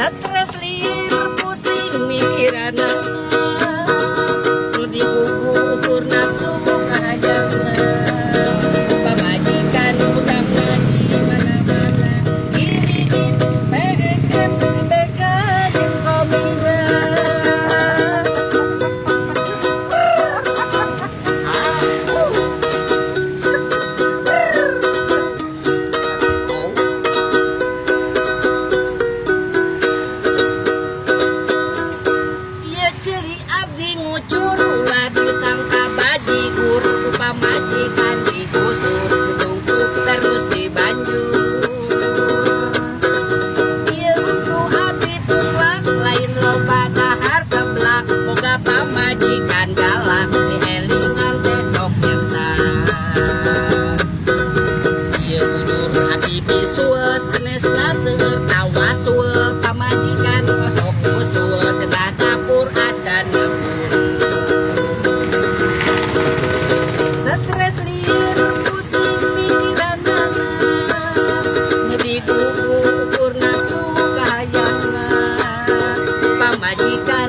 Stres liur pusing mikirana, nu dibuku ukur nafsu kahayangna. Pamajikan udang ngaji mana-mana, iri di PNM, BK jeung komina. Cili abdi ngucur ulah disangka bajigur, rupa majikan digusur disungkuk terus dibanjur. Ilmu abdi punglak lain loba dahar seblak, moga pamajikan galak dielingan besok nyata. Ieu kudur abdi bisul sanesna seueur tawasul, pamajikan osok usul cenah dapur acan ngebun. Stres liur pusing pikiranna, nu digugu ukur nafsu kahayangna. Pamajikan